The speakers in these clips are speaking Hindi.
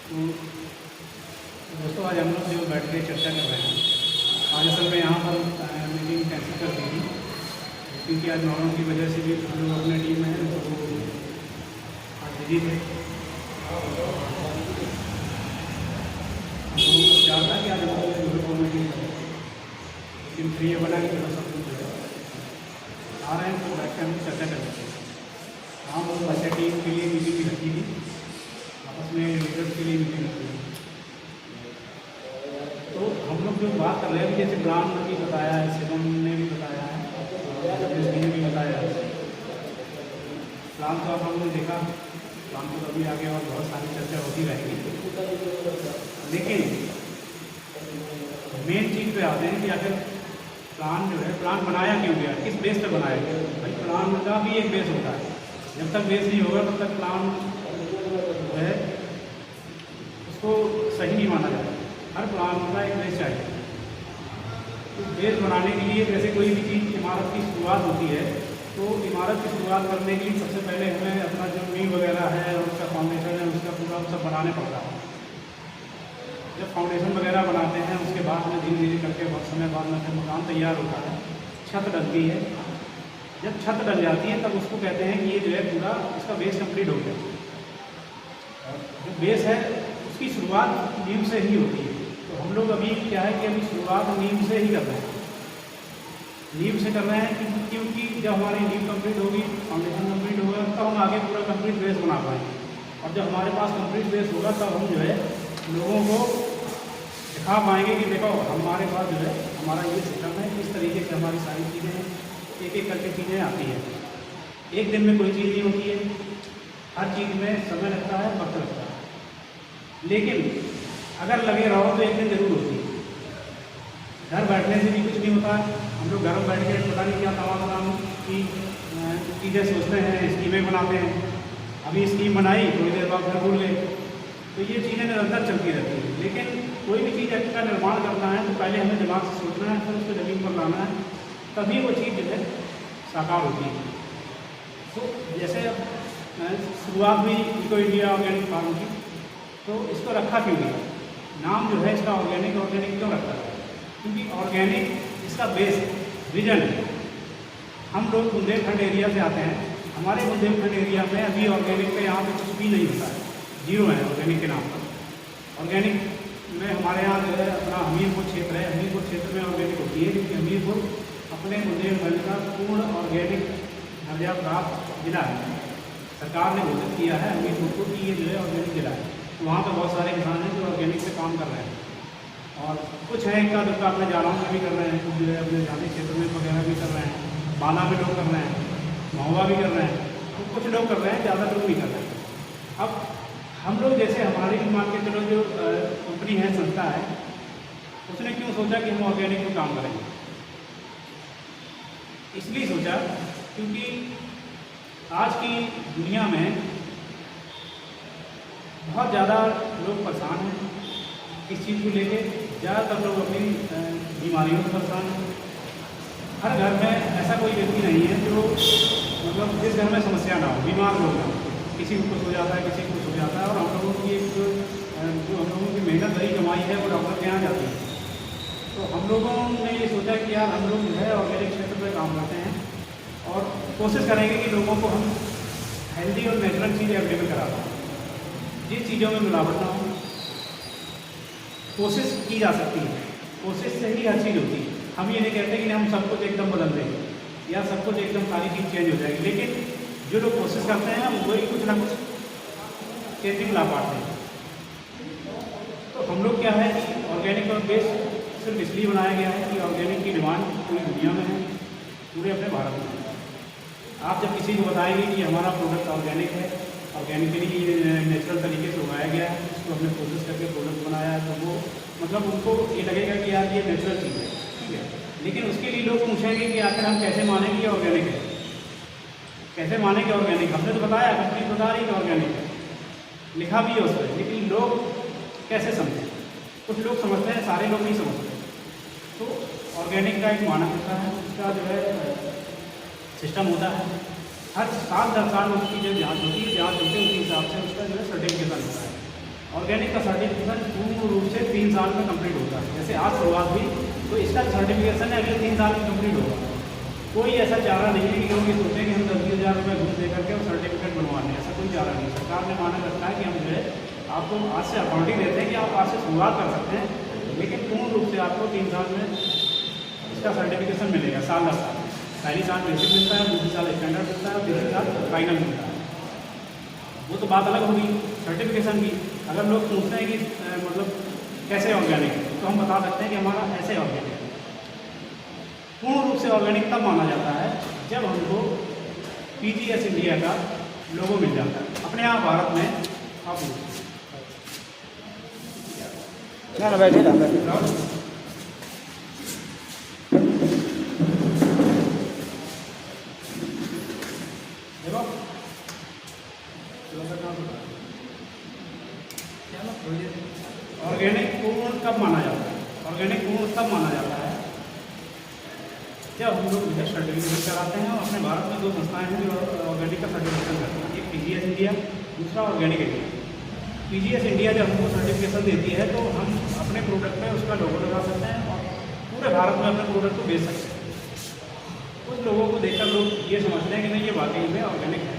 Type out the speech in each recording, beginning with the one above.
तो दोस्तों आज हम लोग जो बैठ के चर्चा कर रहे हैं, आज असल में यहाँ पर मीटिंग कैंसिल कर दी थी क्योंकि आज नौरों की वजह से भी हम लोग अपने टीम में हैं तो वो आज बिजी थे। हम लोगों को क्या था कि आज हम लोग मीटिंग लेकिन फ्री बना कि थोड़ा सब कुछ आ रहे हैं तो बैठ के हम चर्चा कर लेते हैं। हाँ वो बच्चे टीम के लिए मीटिंग भी रखी थी, आपस में लीडर्स के लिए मीटिंग रखी थी। तो हम लोग जो बात कर रहे हैं जैसे ब्राह्मण ने भी बताया है, शिवम ने भी बताया है, ने भी बताया है। प्लान तो अब हमने देखा, प्लान तो कभी आगे और बहुत सारी चर्चा होती रहेगी, लेकिन मेन चीज़ पे आते हैं कि आखिर प्लान जो है प्लान बनाया क्यों गया, किस बेस पर बनाया गया। भाई प्लान का भी एक बेस होता है, जब तक बेस नहीं होगा तब तक प्लान जो है उसको सही नहीं माना जाता। हर प्लान का एक बेस चाहिए। तो बेस बनाने के लिए जैसे कोई भी चीज़ इमारत की शुरुआत होती है तो इमारत की शुरुआत करने के लिए सबसे पहले हमें अपना जो नींव वगैरह है और उसका फाउंडेशन है उसका पूरा सब बनाने पड़ता है। जब फाउंडेशन वगैरह बनाते हैं उसके बाद में धीरे धीरे करके बहुत समय बाद में फिर मकान तैयार होता है, छत डलती है। जब छत डल जाती है तब उसको कहते हैं कि ये जो है पूरा इसका बेस कंप्लीट हो गया। जो बेस है उसकी शुरुआत नींव से ही होती है। तो हम लोग अभी क्या है कि अभी शुरुआत नींव से ही कर रहे हैं, नींव से कर रहे हैं क्योंकि जब हमारी नींव कंप्लीट होगी, फाउंडेशन कंप्लीट होगा तब हम आगे पूरा कंप्लीट बेस बना पाएंगे। और जब हमारे पास कंप्लीट बेस होगा तब हम जो है लोगों को दिखा पाएंगे कि देखो हमारे पास जो है हमारा ये सिस्टम है, इस तरीके से हमारी सारी चीज़ें हैं, एक एक करके चीज़ें आती हैं। एक दिन में कोई चीज़ नहीं होती है, हर चीज़ में समय लगता है, वक्त लगता है, लेकिन अगर लगे रहो तो एक दिन जरूर होती है। घर बैठने से भी कुछ नहीं होता है। हम लोग घर में बैठ के पता नहीं क्या तमाम की चीज़ें सोचते हैं, स्कीमें बनाते हैं। अभी स्कीम बनाई, थोड़ी देर बाद फिर भूल गए। तो ये चीज़ें निरंतर चलती रहती हैं। लेकिन कोई भी चीज़ का निर्माण करना है तो पहले हमें दिमाग से सोचना है, फिर उसको ज़मीन पर लाना है, तभी वो चीज़ जो है साकार होती है। तो जैसे शुरुआत हुई इको इंडिया ऑर्गेनिक फार्म की, तो इसको रखा क्यों गया नाम जो है इसका ऑर्गेनिक क्यों रखा है? क्योंकि ऑर्गेनिक इसका बेस विजन है। हम लोग बुंदेलखंड एरिया से आते हैं, हमारे बुंदेलखंड एरिया में अभी ऑर्गेनिक पे यहाँ पे कुछ भी नहीं होता है, जीरो है ऑर्गेनिक के नाम पर। ऑर्गेनिक में हमारे यहाँ जो है अपना हमीरपुर क्षेत्र है, हमीरपुर क्षेत्र में ऑर्गेनिक होती है क्योंकि हमीरपुर अपने बुंदेलखंड का पूर्ण ऑर्गेनिक दर्जा प्राप्त जिला है। सरकार ने घोषित किया है हमीरपुर को कि ये जो है ऑर्गेनिक जिला है। तो वहाँ पर बहुत सारे किसान हैं जो ऑर्गेनिक पे काम कर रहे हैं, और कुछ है इनका दुर्गा अपने जालौन में भी कर रहे हैं, कुछ जो है अपने जाली क्षेत्र में वगैरह भी कर रहे हैं, बाला में लोग कर रहे हैं, महुआ भी कर रहे हैं, तो कुछ लोग कर रहे हैं, ज़्यादा लोग नहीं कर रहे हैं। अब हम लोग जैसे हमारी मान के चलो जो कंपनी है, संस्था है, उसने क्यों सोचा कि हम ऑर्गेनिक में काम करेंगे? इसलिए सोचा क्योंकि आज की दुनिया में बहुत ज़्यादा लोग परेशान हैं इस चीज़ को लेके। ज़्यादातर लोग अपनी बीमारियों से परेशान हैं। हर घर में ऐसा कोई व्यक्ति नहीं है जो मतलब जिस घर में समस्या ना हो, बीमार लोग ना हो। किसी को कुछ हो जाता है, किसी को कुछ हो जाता है, और हम लोगों की एक जो हम लोगों की मेहनत भरी कमाई है वो डॉक्टर के यहाँ जाती है। तो हम लोगों ने ये सोचा कि यार हम लोग जो है ऑर्गेनिक क्षेत्र पर काम करते हैं और कोशिश करेंगे कि लोगों को हम हेल्दी और नेचुरल चीज़ें अवेलेबल करा पाएँ, जिन चीज़ों में मिलावट ना हो। कोशिश की जा सकती है, कोशिश से ही हर चीज़ होती है। हम ये नहीं कहते कि हम सब कुछ एकदम बदल देंगे या सब कुछ एकदम सारी चीज़ चेंज हो जाएगी, लेकिन जो लोग कोशिश करते हैं वही कुछ ना कुछ चेंजिंग ला पाते हैं। तो हम लोग क्या है कि ऑर्गेनिक और बेस सिर्फ इसलिए बनाया गया है कि ऑर्गेनिक की डिमांड पूरी दुनिया में है, पूरे अपने भारत में है। आप जब किसी को बताएंगे कि हमारा प्रोडक्ट ऑर्गेनिक है, ऑर्गेनिकली नेचुरल तरीके से उगाया गया है, इसको हमने प्रोसेस करके प्रोडक्ट बनाया है, तो वो मतलब उनको ये लगेगा कि यार ये नेचुरल चीज़ है, ठीक है। लेकिन उसके लिए लोग पूछेंगे कि आखिर हम कैसे मानेंगे ये ऑर्गेनिक है, कैसे मानेंगे ऑर्गेनिक? हमने तो बताया, कंपनी बता रही है ऑर्गेनिक है, लिखा भी है उस पर, लेकिन लोग कैसे समझें? कुछ लोग समझते हैं, सारे लोग नहीं समझते। तो ऑर्गेनिक का एक मानक होता है, उसका जो है सिस्टम होता है, हर साल 10 साल उसकी जो जाँच होती है, जाँच होती है उसी हिसाब से उसका जो है सर्टिफिकेशन होता है। और ऑर्गेनिक का सर्टिफिकेशन पूर्ण रूप से 3 साल में कंप्लीट होता है। जैसे आज शुरुआत हुई तो इसका सर्टिफिकेशन है अगले 3 साल में कंप्लीट होगा। कोई ऐसा चारा नहीं है कि लोग ये सोचें कि हम 10,000 रुपये घूस दे करके और सर्टिफिकेट बनवाने, ऐसा कोई चारा नहीं। सरकार ने माना रखा है कि हम जो है आपको आज से अथॉरिटी देते हैं कि आप आज से शुरुआत कर सकते हैं, लेकिन पूर्ण रूप से आपको 3 साल में इसका सर्टिफिकेशन मिलेगा, साल 10 साल। पहली साल बेसिक मिलता है, दूसरी साल स्टैंडर्ड मिलता है, तीसरी साल फाइनल मिलता है। वो तो बात अलग होगी सर्टिफिकेशन की। अगर लोग पूछते हैं कि मतलब कैसे ऑर्गेनिक, तो हम बता सकते हैं कि हमारा ऐसे ऑर्गेनिक है। पूर्ण रूप से ऑर्गेनिक तब माना जाता है जब हमको PGS इंडिया का लोगो मिल जाता है अपने यहाँ भारत में। आप बैठे ऑर्गेनिक पूर्ण कब माना जाता है? ऑर्गेनिक पूर्ण तब माना जाता है जब हम लोग सर्टिफिकेशन कराते हैं। और अपने भारत में 2 संस्थाएं हैं जो ऑर्गेनिक का सर्टिफिकेशन करती हैं, एक PGS इंडिया, दूसरा ऑर्गेनिक इंडिया। PGS इंडिया जब हमको सर्टिफिकेशन देती है तो हम अपने प्रोडक्ट में उसका लोगो लगा सकते हैं और पूरे भारत में अपने प्रोडक्ट को बेच सकते हैं। कुछ लोगों को देखकर लोग ये समझते हैं कि नहीं, ये वाकई में ऑर्गेनिक है।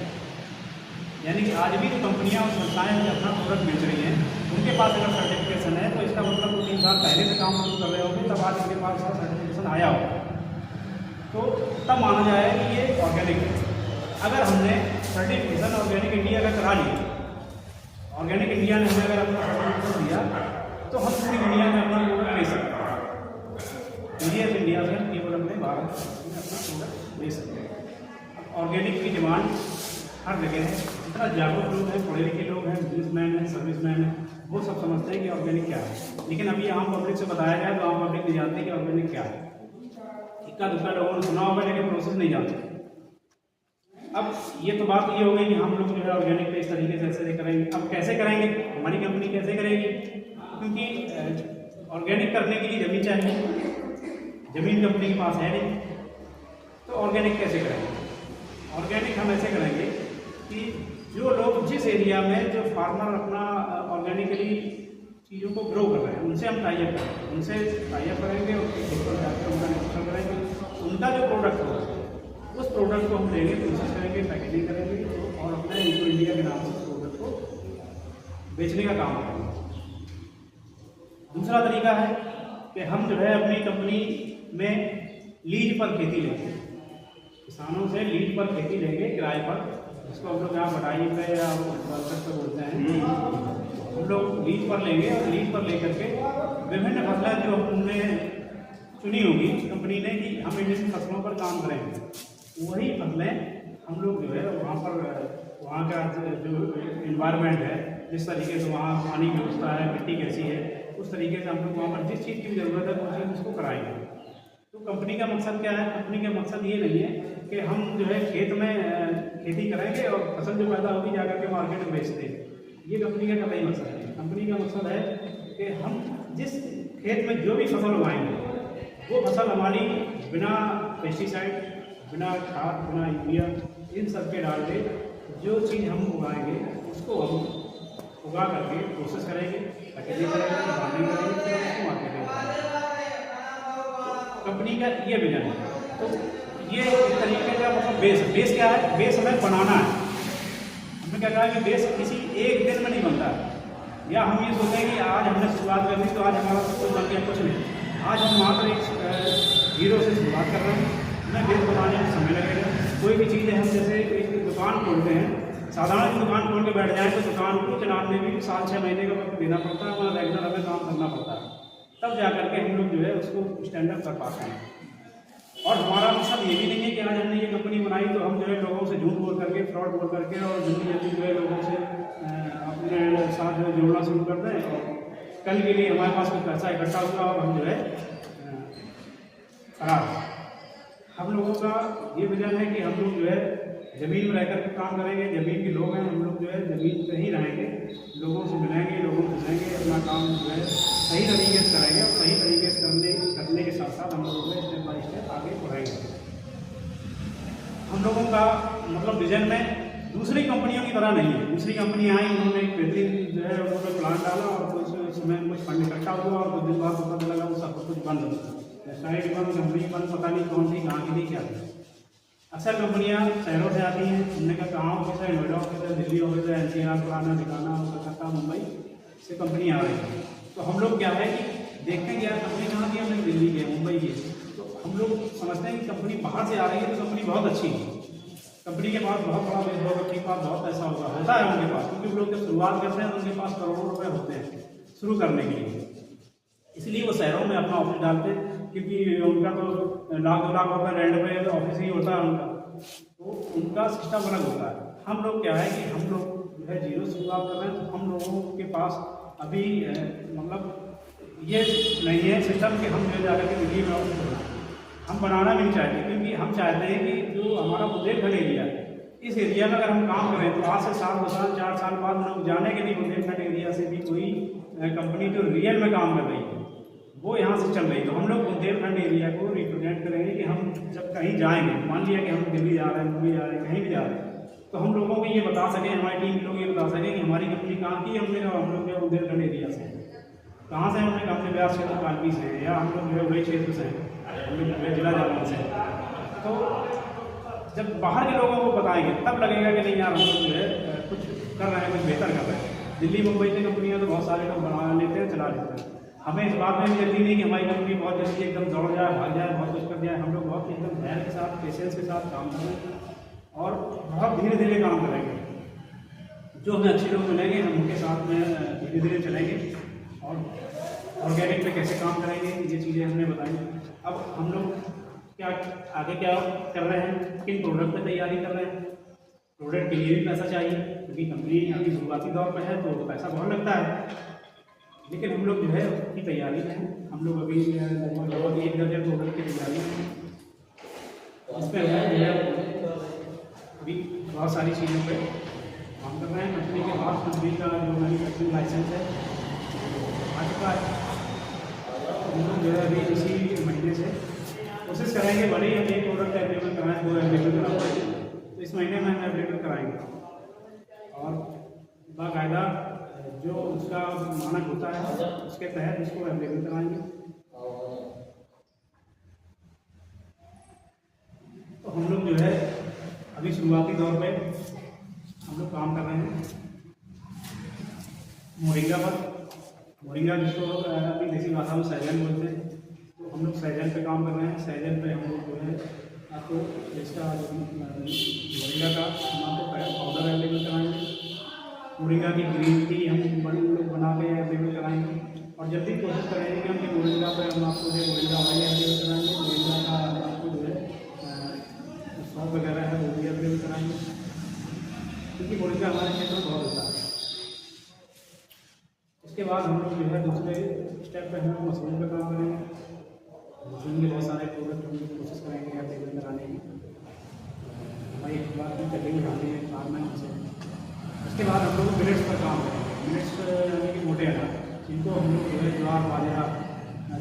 यानी कि आज भी जो कंपनियां और संस्थाएं जो अपना प्रोडक्ट बेच रही हैं, उनके पास अगर सर्टिफिकेशन है तो इसका मतलब वो 3 साल पहले से काम शुरू कर रहे होंगे, तब आज इनके पास सर्टिफिकेशन आया हो तो तब माना जाए कि ये ऑर्गेनिक है। अगर हमने सर्टिफिकेशन ऑर्गेनिक इंडिया का करा लिया, ऑर्गेनिक इंडिया ने हमें अगर अपना सर्टिफिकेशन दिया तो हम पूरी दुनिया में अपना प्रोडक्ट बेच सकते हैं। PGS इंडिया से केवल अपने भारत में अपना प्रोडक्ट बेच सकते हैं। ऑर्गेनिक की डिमांड हर जगह है। इतना जागरूक लोग हैं, पढ़े लिखे लोग हैं, बिजनेसमैन हैं, सर्विसमैन हैं, वो सब समझते हैं कि ऑर्गेनिक क्या है। लेकिन अभी आम पब्लिक से बताया जाए तो आम पब्लिक नहीं जानती कि ऑर्गेनिक क्या है। इक्का दुक्का लोगों ने सुना होगा लेकिन प्रोसेस नहीं जानते। अब ये तो बात ये हो गई कि हम लोग जो है ऑर्गेनिक पे इस तरीके से ऐसे करेंगे। अब कैसे करेंगे, हमारी कंपनी कैसे करेगी? क्योंकि ऑर्गेनिक करने के लिए ज़मीन चाहिए, ज़मीन कंपनी के पास है नहीं, तो ऑर्गेनिक कैसे करेंगे? ऑर्गेनिक हम ऐसे करेंगे कि जो लोग जिस एरिया में जो फार्मर अपना ऑर्गेनिकली चीज़ों को ग्रो कर रहे हैं उनसे हम टाइप करेंगे, उनसे टाइप करेंगे और जाकर उनका निरीक्षण करेंगे। उनका जो प्रोडक्ट होगा उस प्रोडक्ट को हम लेंगे, प्रोसेस करेंगे, पैकेजिंग करेंगे और अपने इको इंडिया के नाम से प्रोडक्ट को बेचने का काम करेंगे। दूसरा तरीका है कि हम जो है अपनी कंपनी में लीज पर खेती लेंगे, किसानों से लीज पर खेती लेंगे, किराए पर, जिसको हम लोग यहाँ बटाई पे या वर्कर्स पे बोलते हैं। हम लोग लीज पर लेंगे और लीज पर लेकर के विभिन्न फसलें जो हमने चुनी होगी कंपनी ने कि हम इन फसलों पर काम करेंगे, वही फसलें हम लोग जो है वहाँ का जो इन्वायरमेंट है, जिस तरीके से वहाँ पानी की व्यवस्था है, मिट्टी कैसी है, उस तरीके से हम लोग वहाँ पर जिस चीज़ की ज़रूरत है वो चीज़ उसको कराएंगे। तो कंपनी का मकसद क्या है? कंपनी का मकसद ये नहीं है कि हम जो है खेत में खेती करेंगे और फसल जो पैदा होगी जाकर के मार्केट में बेचते हैं, ये कंपनी का कभी मकसद है। कंपनी का मकसद है कि हम जिस खेत में जो भी फसल उगाएंगे वो फसल हमारी बिना पेस्टिसाइड, बिना खाद, बिना यूरिया इन सब के डाल के जो चीज़ हम उगाएंगे उसको हम उगा करके प्रोसेस करेंगे, पैकेजिंग करेंगे, ब्रांडिंग करेंगे, फिर उसको मार्केटिंग करेंगे। कंपनी का ये विजन है। तो ये एक तरीके का मतलब बेस क्या है? बेस हमें बनाना है। हमने क्या कहा कि बेस किसी एक दिन में नहीं बनता है, या हम ये सोचें कि आज हमने शुरुआत कर दी तो आज हमारा सब कुछ बन गया, कुछ नहीं। आज हम मात्र एक जीरो से शुरुआत कर रहे हैं। हमें बेस बनाने में समय लगेगा। कोई भी चीज़ है, हम जैसे एक दुकान खोलते हैं, साधारण दुकान खोल के बैठ जाए तो दुकान को चलाने में भी 7-6 महीने का वक्त देना पड़ता है, वहाँ रेगुलर हमें काम करना पड़ता है, तब जा करके हम लोग जो है उसको स्टैंडअप कर पाते हैं। और हमारा मकसद ये भी नहीं है कि आज हमने ये कंपनी बनाई तो हम जो है लोगों से झूठ बोल करके, फ्रॉड बोल करके और जल्दी जो है लोगों से अपने साथ जो जोड़ना शुरू कर दें और कल के लिए हमारे पास कुछ पैसा इकट्ठा होगा और हम जो है खराब। हम लोगों का ये विजन है कि हम लोग जो है ज़मीन में रहकर के काम करेंगे, ज़मीन के लोग हैं, हम लोग जो है ज़मीन पर ही रहेंगे, लोगों से मिलेंगे, लोगों से मिलेंगे, अपना काम जो है सही तरीके से करेंगे और सही तरीके से करने के साथ साथ हम लोग जो है स्टेप बाई स्टेप आगे बढ़ेंगे। हम लोगों का मतलब विजन में दूसरी कंपनियों की तरह नहीं है। दूसरी कंपनी आई, उन्होंने एक बेहतरीन जो है उन्होंने प्लान प्लान डाला और कुछ समय कुछ फंड इकट्ठा हुआ और कुछ दिन बाद पता लगा वो सब कुछ बंद हो गया, वेबसाइट बंद, कंपनी बंद, पता नहीं कौन थी, कहाँ की थी, क्या थी। अक्सर कंपनियाँ शहरों से आती हैं, हमने कहा कहाँ ऑफिस है, नोएडा ऑफिस है, दिल्ली ऑफिस है, NCR, पुराना दिखाना, कलकत्ता, मुंबई से कंपनी आ रही है। तो हम लोग क्या है कि देखते हैं कि यार कंपनी कहाँ की, हमने दिल्ली की, मुंबई की। तो हम लोग समझते हैं कि कंपनी बाहर से आ रही है तो कंपनी बहुत अच्छी है, कंपनी के पास बहुत बड़ा बेस होगा, उनके पास बहुत पैसा होता है उनके पास, क्योंकि लोग जब शुरुआत करते हैं तो उनके पास करोड़ों रुपए होते हैं शुरू करने के लिए। इसलिए वो शहरों में अपना ऑफिस डालते हैं, क्योंकि उनका तो लाख 2 लाख रुपये रेंट पे तो ऑफिस ही होता है उनका, तो उनका सिस्टम अलग होता है। हम लोग क्या है कि हम लोग जो है जीरो शुरुआत कर रहे हैं, तो हम लोगों के पास अभी मतलब ये नहीं है सिस्टम कि हम जो जाकर के दिल्ली में ऑफिस बनाएं, हम बनाना भी नहीं चाहते, क्योंकि हम चाहते हैं कि जो हमारा बुंदेलखंड एरिया है, इस एरिया में अगर हम काम करें तो आज से 7 साल 4 साल बाद लोग जाने के लिए बुंदेलखंड एरिया से भी कोई कंपनी जो रियल में काम कर रही है वो यहाँ से चल रही है, तो हम लोग बुंदेलखंड एरिया को रिप्रेजेंट करेंगे कि हम जब कहीं जाएंगे, मान लिया कि हम दिल्ली जा रहे हैं, मुंबई जा रहे हैं, कहीं भी जा रहे हैं, तो हम लोगों को ये बता सकें, हमारी टीम के लोग ये बता सकें कि हमारी कंपनी कहाँ की है, हम लोग जो बुंदेलखंड एरिया से कहाँ से, हमने अपने ब्यास क्षेत्र कालपी से या हम लोग जो है वही क्षेत्र से हैं, हम लोग जिला जालौन से। तो जब बाहर के लोगों को बताएंगे तब लगेगा कि नहीं यार हम लोग जो है कुछ कर रहे हैं, कुछ बेहतर कर रहे हैं। दिल्ली मुंबई की कंपनियाँ तो बहुत सारे लोग बना लेते हैं, चला लेते हैं, हमें इस बात में भी जल्दी नहीं कि हमारी कंपनी बहुत जल्दी एकदम दौड़ जाए, भाग जाए, बहुत कुछ कर जाए। हम लोग बहुत एकदम धैर्य के साथ, पेशेंस के साथ काम करेंगे और बहुत धीरे धीरे काम करेंगे। जो हमें अच्छे लोग मिलेंगे हम उनके साथ में धीरे धीरे चलेंगे और ऑर्गेनिक पे कैसे काम करेंगे ये चीज़ें हमने बताई। अब हम लोग क्या आगे क्या कर रहे हैं, किन प्रोडक्ट पर तैयारी कर रहे हैं, प्रोडक्ट के लिए भी पैसा चाहिए, क्योंकि कंपनी अभी शुरुआती दौर पर है तो पैसा बहुत लगता है, लेकिन हम लोग जो है उसकी तैयारी में हैं। हम लोग अभी लगभग 1 दर्जन प्रोडक्ट की तैयारी में, इसमें हम जो है अभी बहुत सारी चीज़ों पे काम कर रहे हैं। कंपनी के पास कंपनी का जो मैन्युफैक्चरिंग लाइसेंस है आ चुका है, हम लोग जो है अभी इसी महीने से कोशिश करेंगे, भले ही हम एक प्रोडक्ट अवेलेबल कराएँ, 2 अवेलेबल कराएँ, तो इस महीने में हम अवेलेबल कराएंगे और बाकायदा जो उसका मानक होता है उसके तहत उसको अवेलेबल कराएंगे। तो हम लोग जो है अभी शुरुआती दौर पे हम लोग काम कर रहे हैं मोरिंगा पर, मोरिंगा जिसको अभी देसी भाषा में सहजन बोलते हैं, तो हम लोग सहजन पे काम कर रहे हैं। सहजन पे हम लोग जो है आपको इसका मोरिंगा का हम आपको पाउडर अवेलेबल कराएंगे, मोरिंगा की ग्रीन टी हम लोग बना के अवेलेबल कराएंगे और जल्दी कोशिश करेंगे कि हम मोरिंगा पर हम आपको जो मोरिंगा ऑयल अवेलेबल कराएंगे, मोरिंगा का आपको जो है सॉप वगैरह है वो भी अवेलेबल कराएंगे, क्योंकि मोरिंगा हमारे क्षेत्र में बहुत होता है। उसके बाद हम लोग जो है दूसरे स्टेप पे हम लोग मशरूम पर काम करेंगे, मशरूम के बहुत सारे प्रोडक्ट हम लोग कोशिश करेंगे अवेलेबल कराने की, हमारी एक बात भी चलेगी हमें फार्म में से। उसके बाद हम लोग मिलेट्स पर काम करेंगे, मिलेट्स यानी कि मोटे अनाज, जिनको हम लोग जो है ज्वार बाजरा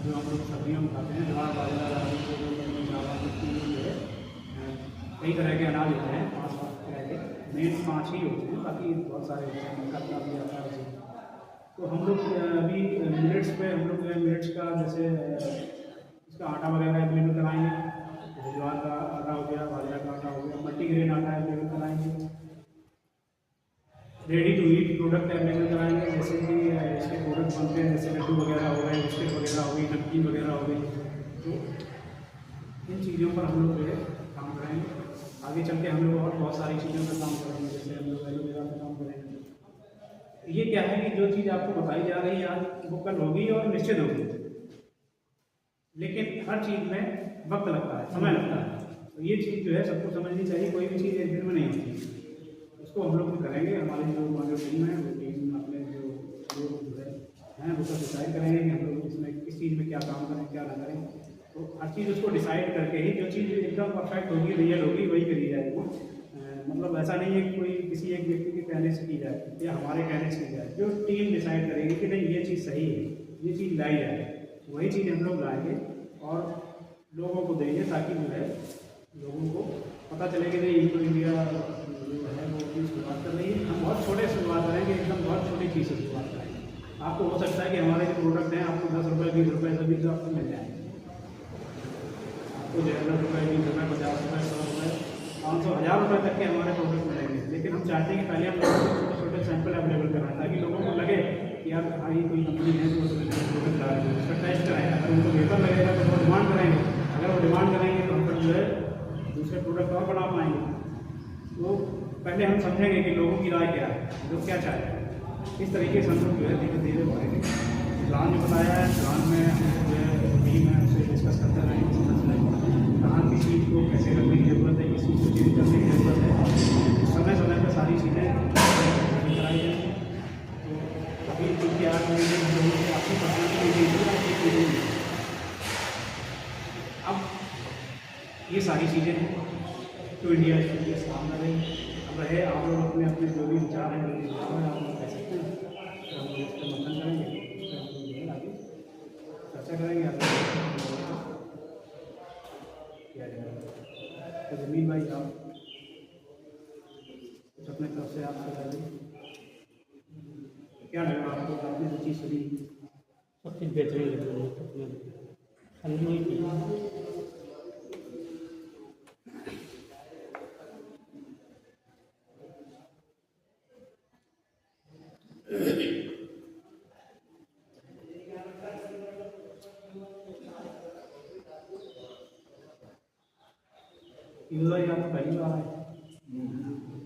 जो हम लोग सब्जियों में खाते हैं, ज्वार बाजरा जो है कई तरह के अनाज होते हैं, 5 तरह के, मेन 5 ही होते हैं, बाकी बहुत सारे होते हैं, मक्का का भी आता है। तो हम लोग अभी मिलेट्स पे हम लोग मिलेट्स का जैसे उसका आटा वगैरह अवेलेबल कराएंगे, जैसे ज्वार का आटा हो गया, बाजरा का आटा हो गया, मल्टीग्रेन आटा अवेलेबल कराएंगे, ready to eat product available कराएंगे, जैसे कि इसके प्रोडक्ट बनते हैं, जैसे लड्डू वगैरह हो गए, बिस्किट वगैरह हो गई, नमकीन वगैरह हो गई, तो इन चीज़ों पर हम लोग जो है काम करेंगे। आगे चल के हम लोग और बहुत सारी चीज़ों पर काम करेंगे, जैसे हम लोग एलोवेरा पर काम करेंगे। ये क्या है कि जो चीज़ आपको बताई जा रही है आज वो कल होगी और निश्चित होगी, लेकिन हर चीज़ में वक्त लगता है, समय लगता है, तो ये चीज़ जो है सबको समझनी चाहिए, कोई भी चीज़ एक दिन में नहीं होती, उसको हम लोग भी करेंगे। हमारी जो टीम है वो टीम अपने जो लोग जो है वो सब डिसाइड करेंगे कि हम लोग इसमें किस चीज़ में क्या काम करें क्या ना करें, तो हर चीज़ उसको डिसाइड करके ही जो चीज़ एकदम परफेक्ट होगी, रियल होगी, वही करी जाएगी। मतलब ऐसा नहीं है कि कोई किसी एक व्यक्ति के कहने से की जाए या हमारे कहने से की जाए, जो टीम डिसाइड करेगी कि नहीं ये चीज़ सही है, ये चीज़ लाई जाए, वही चीज़ हम लोग लाएंगे और लोगों को देंगे, ताकि जो है लोगों को पता चले कि नहीं इनको इंडिया जो है वो चीज़ शुरुआत कर रही है। हम बहुत छोटे शुरुआत करेंगे, एकदम बहुत छोटी चीज़ से शुरुआत करेंगे, आपको हो सकता है कि हमारे जो प्रोडक्ट हैं आपको 10 रुपये 20 रुपये से भी तो आपको मिल जाएंगे। आपको 10 रुपये 20 रुपये 50 रुपये 100 रुपये 500 1000 रुपये तक के हमारे प्रोडक्ट मिलेंगे। लेकिन हम चाहते हैं कि पहले हम लोगों को छोटे छोटे सैंपल अवेलेबल कराएं ताकि लोगों को लगे कि यार हाँ ये कोई कंपनी है जो प्रोडक्ट ला रही है, उसका टेस्ट कराएं। अगर उनको बेहतर लगेगा तो वो डिमांड करेंगे, अगर वो डिमांड करेंगे तो हम फिर जो है दूसरे प्रोडक्ट और बना पाएंगे। तो पहले हम समझेंगे कि लोगों की राय क्या है, लोग क्या चाहते हैं। इस तरीके से हम लोग जो है धीरे धीरे बढ़ेंगे। प्लान जो बनाया है, प्लान में हम जो है टीम है उससे डिस्कस करते रहेंगे, समझ लेंगे कहाँ किस चीज़ को कैसे करने की ज़रूरत है, किस चीज़ को चेंज करने की ज़रूरत है। समय समय पर सारी चीज़ें कराई जाएंगी। तो अभी 3 से 8 महीने हम लोगों की आपकी पर्सनल मीटिंग अब ये सारी चीज़ें हैं तो इंडिया स्टूडियो सामने रही। अब रहे आप लोग अपने अपने जो भी विचार हैं आप लोग कह सकते हैं, हम लोग इस पर मंथन करेंगे, आगे चर्चा करेंगे आगे किया जाएगा। तो जमीन भाई आप कुछ अपने तरफ से आप बताइए क्या लगा आपको, आपने जो चीज़ सुनी सब चीज़ बेहतरीन लगी समझी हुई थी। यूज़र ही आपको पहली बार है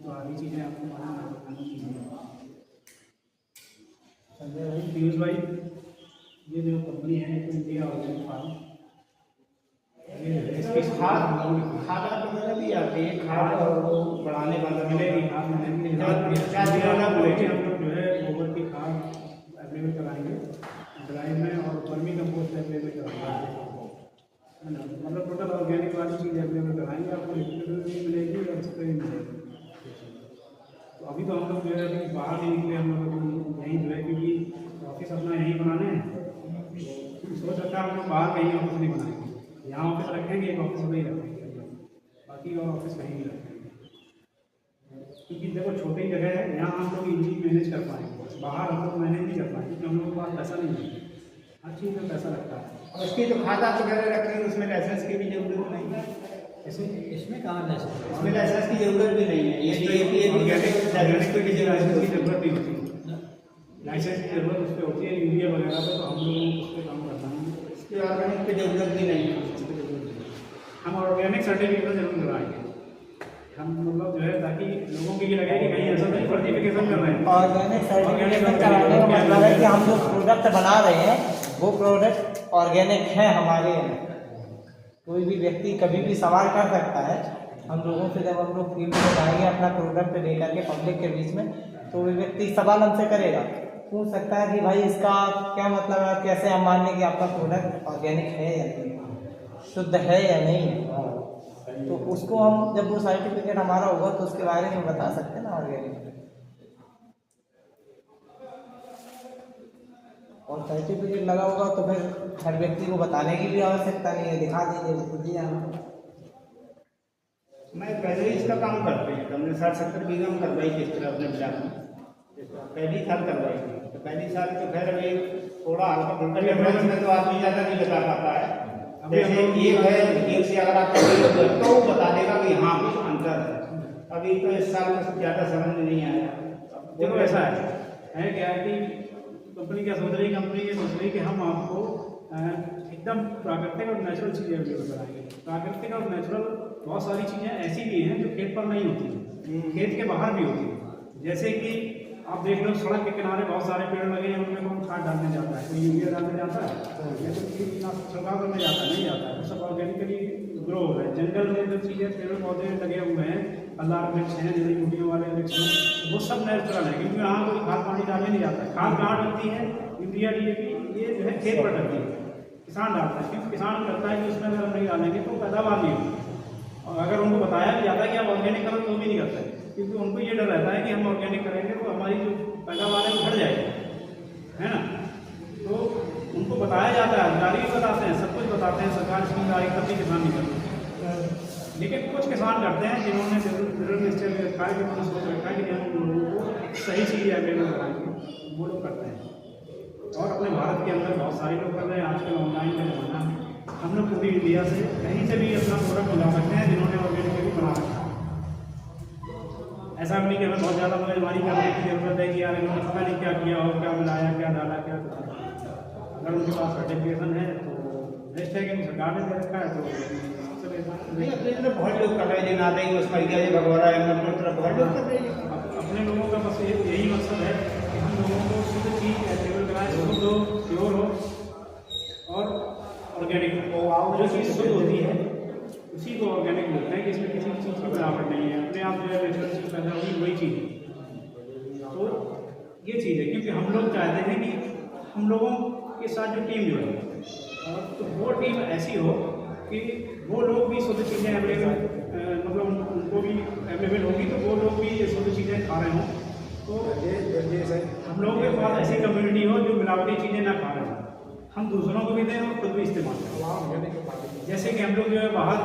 तो आधी चीज़ें आपको मालूम चाहिए। संजय भाई, पीयूष भाई, ये जो कंपनी है तो इंडिया ऑर्गेनिक फार्म खाद वगैरह भी आती है, खाद बढ़ाने वाला मिलेगी खाद मिलेगी। हम लोग जो है गोबर की खाद अवेलेबल कराएंगे ड्राई में और वर्मी कंपोस्ट अवेलेबल कराएंगे, है ना। मतलब टोटल ऑर्गेनिक वाली चीज़ अवेलेबल कराएंगे, आपको लिक्विड भी मिलेगी और स्प्रे भी मिलेगी। तो अभी तो हम लोग जो है अभी बाहर नहीं निकले, हम लोग यहीं जो है क्योंकि ऑफिस अपना यहीं बनाने हैं। सोच रखा है हम लोग बाहर कहीं ऑफिस नहीं बनाएंगे, यहाँ ऑफिस रखेंगे, एक ऑफिस में ही रखेंगे, बाकी और ऑफिस कहीं नहीं रखेंगे। क्योंकि देखो छोटी जगह है, यहाँ हम लोग इजीली मैनेज कर पाएंगे, बाहर हम लोग मैनेज नहीं कर पाएंगे क्योंकि हम लोग के पास पैसा नहीं है। हर चीज़ में पैसा लगता है। और उसकी जो खाद आप वगैरह रखेंगे उसमें लाइसेंस की भी जरूरत नहीं है। इसमें कहाँ लाइसेंस, इसमें लाइसेंस की जरूरत भी नहीं है। ये की लाइसेंस की जरूरत नहीं होती, लाइसेंस की जरूरत उस पर होती है यूरिया वगैरह पे, तो हम लोग उस पर काम करना है। इसकी ऑर्गेनिक की जरूरत भी नहीं है। हम ऑर्गेनिक सर्टिफिकेट जरूर कराएंगे हम, मतलब जो है ताकि लोगों को ये लगे कि कहीं ऐसा नहीं फर्टिफिकेशन कर रहे हैं। ऑर्गेनिक सर्टिफिकेशन कराने का मतलब है कि हम जो प्रोडक्ट बना रहे हैं वो प्रोडक्ट ऑर्गेनिक है हमारे यहाँ। कोई भी व्यक्ति कभी भी सवाल कर सकता है, हम लोगों से जब हम लोग फील्ड में जाएंगे अपना प्रोडक्ट लेकर के पब्लिक के बीच में, तो वो व्यक्ति सवाल हमसे करेगा, पूछ सकता है कि भाई इसका क्या मतलब है, कैसे हम मान लें कि आपका प्रोडक्ट ऑर्गेनिक है या नहीं, शुद्ध है या नहीं है। तो उसको हम जब वो सर्टिफिकेट हमारा होगा तो उसके बारे में बता सकते हैं ना ऑर्गेनिक। और सर्टिफिकेट लगा होगा तो फिर हर व्यक्ति को बताने की भी आवश्यकता नहीं है, दिखा दीजिए वो खुद ही आना। मैं पहले ही इसका काम करते हैं, हमने 60-70 बीघा में करवाई थी इस तरह अपने ब्लॉक में, पहली साल करवाई थी। तो पहली साल तो खैर अभी थोड़ा हल्का फुल्का डिफरेंस में तो आदमी ज़्यादा नहीं बता पाता है। जैसे एक है, एक से अगर आप तो वो बता देगा कि हाँ कुछ अंतर है। अभी तो इस साल में ज़्यादा समझ में नहीं आया। देखो ऐसा है क्या कि कंपनी क्या सोच रही है, कंपनी ये सोच रही है कि हम आपको एकदम प्राकृतिक और नेचुरल चीज़ें अवेलेबल कराएंगे। प्राकृतिक और नेचुरल बहुत सारी चीज़ें ऐसी भी हैं जो खेत पर नहीं होती, खेत के बाहर भी होती है। जैसे कि आप देख लो सड़क के किनारे बहुत सारे पेड़ लगे हैं, उनमें कौन खाद डालने जाता है, कोई यूरिया डालने जाता है या तो कीटनाशक छिड़काव करने जाता है, नहीं जाता है। वो सब ऑर्गेनिकली ग्रो हो रहे हैं। जंगल में जो चीज़ें पेड़ पौधे लगे हुए हैं, अल्लाह वृक्ष हैं, जड़ी बूटियों वाले वृक्ष हैं, वो सब नेचुरल है क्योंकि यहाँ कोई खाद पानी डालने नहीं जाता है। खाद कहाँ डलती है, यूरिया DAP ये जो है खेत पर डलती है, किसान डालता है क्योंकि किसान को लगता है कि उसमें अगर हम नहीं डालेंगे तो पैदावार नहीं होगी। और अगर उनको बताया भी जाता है कि आप ऑर्गेनिक करो तो भी नहीं करते क्योंकि उनको ये डर रहता है कि हम ऑर्गेनिक करेंगे तो हमारी जो पैदावार है वो घट जाएगी, है ना। तो उनको बताया जाता है, अधिकारी भी बताते हैं, सब कुछ बताते हैं, सरकार इसकी गाड़ी तब भी किसान नहीं करते। लेकिन कुछ किसान करते हैं जिन्होंने दृढ़ निश्चय में रखा है, जिन्होंने सोच रखा है कि हम लोगों को सही चीज़ अवेलेबल कराएंगे, वो लोग करते हैं। बहुत सारे लोग कर रहे हैं। आजकल ऑनलाइन का जमाना है, हम लोग पूरी इंडिया से कहीं से भी अपना प्रोडक्ट मंगा सकते हैं जिन्होंने ऑर्गेनिकली बना रखा है। ऐसा भी नहीं कि हमें बहुत ज़्यादा मगजमारी करने की जरूरत है कि यार इन्होंने पता नहीं क्या किया और क्या मिलाया, क्या डाला, क्या कुछ। अगर उनके पास सर्टिफिकेशन है तो बेस्ट है कि सरकार ने दे रखा है तो नहीं, अपने तरफ बहुत लोग कर रहे हैं, ना देंगे उसका ये भगवाना है, अपने तरफ बहुत लोग कर रहे हैं। अपने लोगों का बस यही मकसद है कि हम लोगों को शुद्ध चीज़ अवेलेबल कराएं, शुद्ध हो, प्योर हो और ऑर्गेनिक हो। जो चीज़ शुद्ध होती है उसी को ऑर्गेनिक बोलते हैं कि इसमें किसी चीज़ की मिलावट नहीं है, अपने आप जो है नेचुरल चीज़ पैदा होगी वही चीज़ है। तो ये चीज़ है, क्योंकि हम लोग चाहते हैं कि हम लोगों के साथ जो टीम जो है और तो वो टीम ऐसी हो कि वो लोग भी शुद्ध चीज़ें अवेलेबल मतलब उनको भी अवेलेबल होगी तो वो लोग भी ये शुद्ध चीज़ें खा रहे हों। तो हम लोगों के पास ऐसी कम्युनिटी हो जो मिलावटी चीज़ें ना खा रहे हों, हम दूसरों को भी दें और खुद भी इस्तेमाल करें। जैसे कि हम लोग जो है बाहर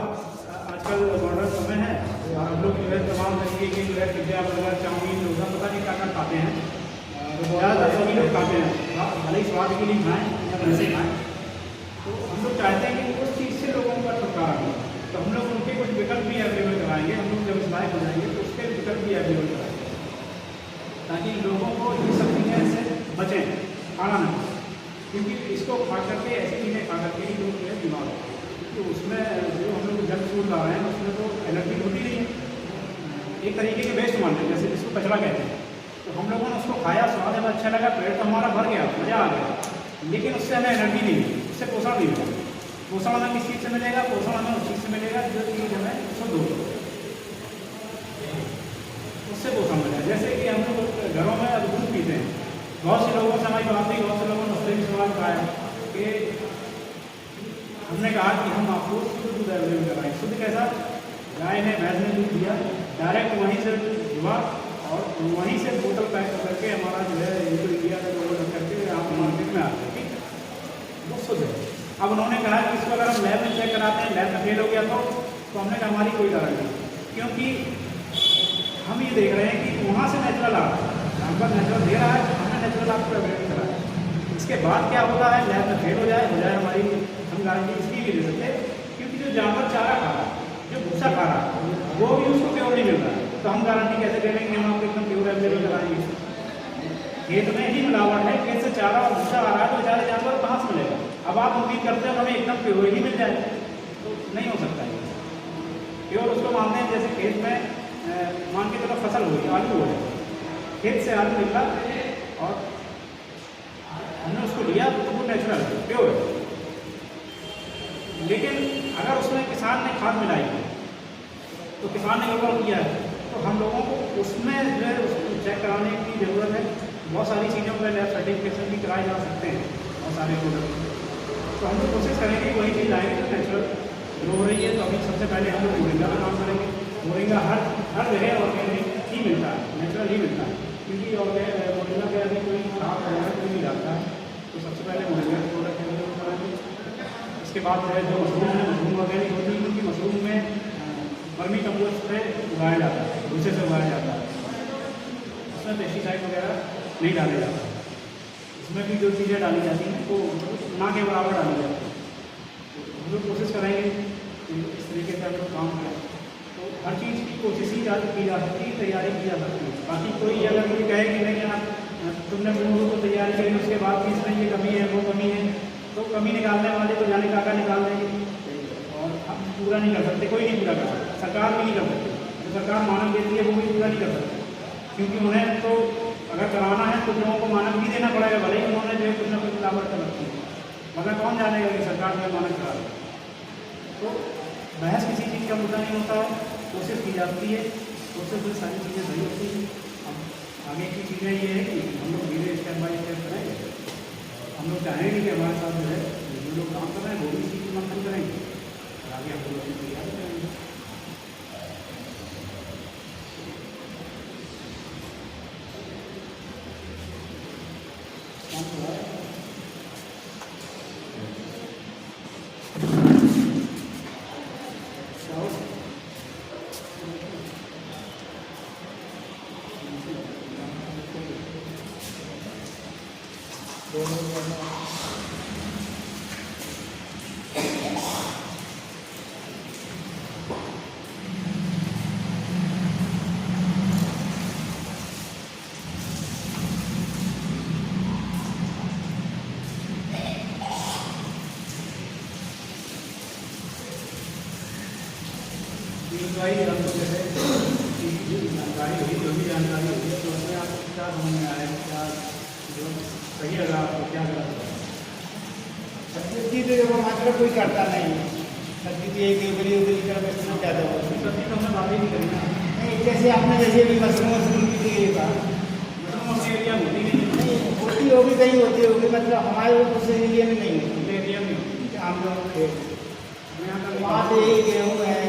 आजकल मॉडर्न समय है और हम लोग जो है तमाम तरीके के जो है पिज्जा, बर्गर, चाउमीन, डोसा पता नहीं क्या क्या खाते हैं। ज़्यादातर सभी लोग खाते हैं, भले ही स्वाद के लिए खाएँ या वैसे खाएँ। तो हम लोग चाहते हैं कि उस चीज़ से लोगों का छुटकारा मिले, तो हम लोग उनके कुछ विकल्प भी अवेलेबल कराएंगे। हम लोग जब इस लायक हो जाएंगे तो उसके विकल्प भी अवेलेबल कराएंगे ताकि लोगों को ये सब चीज़ें से बचें, खाना ना, क्योंकि इसको खा करके ऐसी चीज़ें खा करके ही लोग जो है बीमार होते हैं। तो उसमें जो हम लोग जंक फूड ला रहे हैं उसमें तो एनर्जी होती नहीं है, एक तरीके के वेस्ट मानते हैं, जैसे जिसको कचरा कहते हैं। तो हम लोगों ने उसको खाया, स्वाद हमें अच्छा लगा, पेट तो हमारा भर गया, मज़ा आ गया, लेकिन उससे हमें एनर्जी नहीं मिली, उससे पोषण नहीं मिला। पोषण हमें किस चीज़ से मिलेगा? पोषण हमें उस चीज़ से मिलेगा जो चीज़ हमें शुद्ध हो, उससे पोषण मिलेगा। जैसे कि हम लोग घरों में अब दूध पीते हैं, बहुत से लोगों से हमारी बात हुई, बहुत से लोगों ने उससे भी सवाल उठाया कि हमने कहा कि हम आपको शुद्ध दूध अवेलेबल कराएं। शुद्ध कैसा? गाय ने, भैंस ने दूध दिया, डायरेक्ट वहीं से हुआ और वहीं से बोतल पैक करके हमारा जो है जो इंडिया का लोगो लग करके आप मार्केट में आते हैं, ठीक है, वो शुद्ध है। अब उन्होंने कहा कि इसको अगर हम लैब में चेक कराते हैं, लैब में फेल हो गया तो हमने कहा हमारी कोई गारंटी नहीं, क्योंकि हम ये देख रहे हैं कि वहाँ से नेचुरल आ रहा है, जानवर नेचुरल दे रहा है, हमें नेचुरल आपको अवेलेबल करा है। इसके बाद क्या होता है, लैब में फेल हो जाए हमारी, हम गारंटी इसकी भी दे सकते, क्योंकि जो जानवर चारा खा रहा है, जो भूसा खा रहा है, वो भी उसको प्योर नहीं मिल रहा है, तो हम गारंटी कैसे दे देंगे? हम आपको एकदम प्योर अवेलेबल कराएंगे। खेत में ही मिलावट है, खेत से चारा और भूसा आ रहा है तो बेचारे जानवर कहाँ से मिलेगा? अब आप उम्मीद करते हो हमें एकदम प्योर ही मिल जाए, तो नहीं हो सकता है। प्योर उसको मानते हैं जैसे खेत में मान के चलो फसल हुई, आलू हो जाए, खेत से आलू निकला और हमने उसको लिया तो वो नेचुरल है, प्योर है। लेकिन अगर उसमें किसान ने खाद मिलाई है तो किसान ने गड़बड़ किया है, तो हम लोगों को उसमें जो है उसको चेक कराने की ज़रूरत है। बहुत सारी चीज़ों पर लैब सर्टिफिकेशन भी कराए जा सकते हैं, बहुत सारे प्रोडक्ट। तो हम लोग कोशिश करेंगे वही चीज़ लाएंगे जो नेचुरल ग्रो हो रही है। तो अभी सबसे पहले हम लोग मोरिंगा का काम करेंगे। मोरिंगा हर जगह ऑर्गेनिक ही मिलता है, नेचुरल ही मिलता है, क्योंकि मोरिंगा के अभी कोई खाद वगैरह कोई नहीं डालता है। तो सबसे पहले मोरिंगा के प्रोडक्ट अवेलेबल कराएंगे। इसके बाद जो है जो मशरूम है, मशरूम ऑर्गेनिक होती है, क्योंकि मशरूम में वर्मी कंपोस्ट से उगाया जाता है, भूसे से उगाया जाता है, उसमें पेस्टिसाइड वगैरह नहीं डाले जाते। इसमें भी जो चीज़ें डाली जाती हैं तो ना के बराबर डाली जाती है। तो हम लोग कोशिश करेंगे कि इस तरीके से हम लोग काम करें। तो हर चीज़ की कोशिश ही की जा सकती है, तैयारी की जा सकती है। बाकी कोई अगर कोई कहे कि नहीं आप तुमने पूर्व को तैयारी करी उसके बाद भी इसमें ये कमी है वो कमी है, तो कमी निकालने वाले तो जाने का निकाल देंगे और हम पूरा नहीं कर सकते, कोई नहीं पूरा कर सकता, सरकार भी नहीं कर सकती। जो सरकार मानक देती है वो भी पूरा नहीं कर सकती, क्योंकि उन्हें तो अगर कराना है तो लोगों को मानक भी देना पड़ेगा, भले ही उन्होंने जो है कुछ ना कुछ मिलावट कर रखी है, वरना कौन जानेगा कि सरकार जो मानक करा रही है। तो बहस किसी चीज़ का मुद्दा नहीं होता है, कोशिश की जाती है, कोशिश में सारी चीज़ें सही होती हैं। अब आगे की चीज़ें ये है कि हम लोग धीरे स्टेप बाई स्टेप करेंगे। हम लोग चाहेंगे कि हमारे साथ जो है जो लोग काम कर रहे हैं वो भी इसी की समर्थन करेंगे और आगे हम लोग अपनी तैयारी करेंगे। दोनों वही हमको जैसे जानकारी हुई, जो भी जानकारी हुई है, तो उसमें आपको क्या समझ में आया, क्या जो सही लगा आपको, क्या गलत लगा? सब्जी तो वो मात्रा कोई करता नहीं है। सब्जी तो एक उगली उगली कर बेचना ज़्यादा होता है। सब्जी तो हमने बात ही नहीं करी ना, नहीं, जैसे आपने जैसे भी मशरूम की तो ये कहा, मतलब अपने एरिया में होती नहीं, नहीं होती होगी, कहीं होती होगी, मतलब हमारे उस एरिया में नहीं होती। अपने एरिया में होती हम लोग थे है। यहाँ का वहाँ से यही गेहूँ है,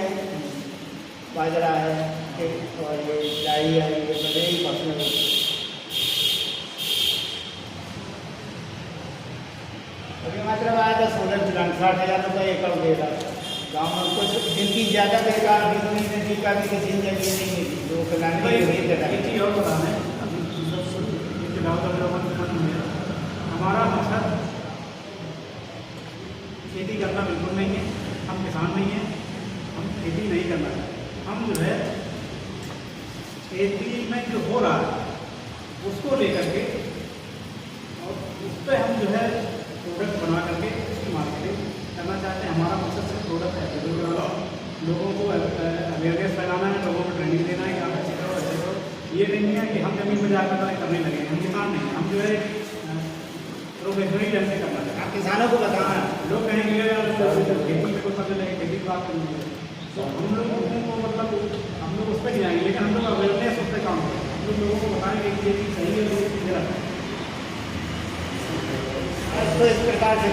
बाजरा है, और ये डाई है, ये बड़े ही फसलें हैं। अभी मतलब आया था 16,60,000 रुपये एकड़ दे रहा था गाँव में। कुछ जिनकी ज़्यादा बेकार भी तो नहीं, नदी का भी किसी जगह नहीं है जो खिलाने के लिए एक जगह चीज़ और बताना है, अभी ये चुनाव का डेवलपमेंट में हमारा मकसद खेती करना बिल्कुल नहीं है, हम किसान नहीं हैं, हम खेती नहीं करना चाहते। हम जो है खेती में जो हो रहा है उसको लेकर के और उस पर हम जो है प्रोडक्ट बना करके उसकी मार्केटिंग करना चाहते हैं। हमारा मकसद सिर्फ प्रोडक्ट है, लोगों को अवेयरनेस फैलाना है, लोगों को ट्रेनिंग देना है कि आप ऐसे करो ऐसे करो। ये नहीं है कि हम जमीन पर जाकर करने लगे, हम किसान नहीं, हम जो है प्रोफेशनली ढंग से करना चाहते हैं। आप किसानों को बताना है। लोग कहेंगे यार खेती में कोई पता लगे, खेती की बात करेंगे, तो हम लोगों को मतलब हम लोग उस पर नहीं जाएंगे, लेकिन हम लोग अवेयरनेस उस पर काम करेंगे। हम लोग लोगों को बताएंगे कि ये चीज़ सही है, ये चीज़ गलत है। इसको इस प्रकार से